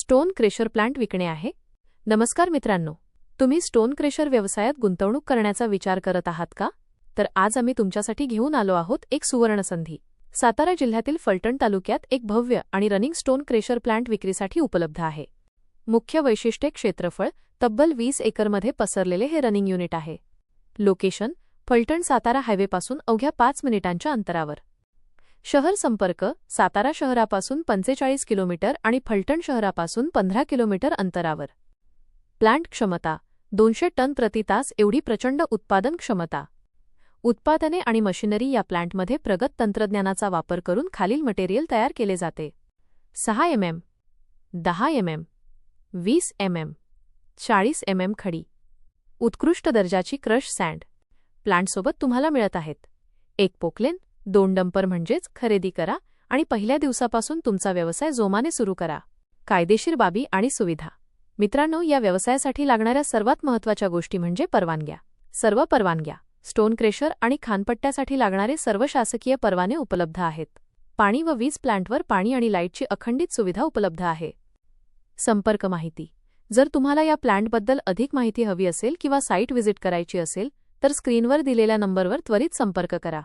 Stone crusher plant विकणे आहे. नमस्कार मित्रांनो, तुम्ही स्टोन क्रेशर व्यवसायात गुंतवणूक करण्याचा विचार करत आहात का? तर आज आम्ही तुमच्यासाठी घेऊन आलो आहोत एक सुवर्ण संधी. सातारा जिल्ह्यातील फलटण तालुक्यात एक भव्य आणि रनिंग स्टोन क्रेशर प्लांट विक्रीसाठी उपलब्ध आहे. मुख्य वैशिष्ट्ये क्षेत्रफळ तब्बल 20 एकरमध्ये पसरलेले हे रनिंग युनिट आहे. लोकेशन फलटण सातारा हायवेपासून अवघ्या 5 मिनिटांच्या अंतरावर. शहर संपर्क सातारा शहरापासून 45 किलोमीटर आणि फलटण शहरापासून 15 किलोमीटर अंतरावर. प्लांट क्षमता 200 टन प्रति तास एवढी प्रचंड उत्पादन क्षमता. उत्पादने आणि मशिनरी या प्लांटमध्ये प्रगत तंत्रज्ञानाचा वापर करून खालील मटेरियल तयार केले जाते. 6 mm, 10 mm, 20 mm, 40 mm खडी. उत्कृष्ट दर्जाची क्रश सँड प्लांटसोबत तुम्हाला मिळत आहेत. एक पोकलेन 2 डंपर म्हणजेच खरेदी करा आणि पहिल्या दिवसापासून तुमचा व्यवसाय जोमाने सुरू करा. कायदेशीर बाबी आणि सुविधा मित्रांनो, या व्यवसायासाठी लागणाऱ्या सर्वात महत्त्वाच्या गोष्टी म्हणजे परवानग्या. सर्व परवानग्या स्टोन क्रेशर आणि खानपट्ट्यासाठी लागणारे सर्व शासकीय परवाने उपलब्ध आहेत. पाणी व वीज प्लांटवर पाणी आणि लाईटची अखंडित सुविधा उपलब्ध आहे. संपर्क माहिती जर तुम्हाला या प्लांटबद्दल अधिक माहिती हवी असेल किंवा साईट व्हिजिट करायची असेल तर स्क्रीनवर दिलेल्या नंबरवर त्वरित संपर्क करा.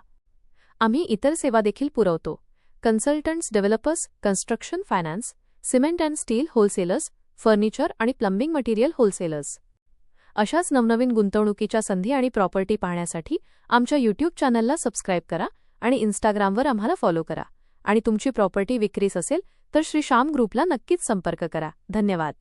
आम्ही इतर सेवा देखील पुरवतो. Consultants, developers, construction finance, cement and still wholesalers, furniture आणि प्लंबिंग मटेरियल होलसेलर्स. अशाच नवनवीन गुंतवणुकीच्या संधी आणि प्रॉपर्टी पाहण्यासाठी आमच्या यूट्यूब चॅनलला सबस्क्राईब करा आणि इंस्टाग्रामवर आम्हाला फॉलो करा. आणि तुमची प्रॉपर्टी विक्रीस असेल तर श्री श्याम ग्रुपला नक्कीच संपर्क करा. धन्यवाद.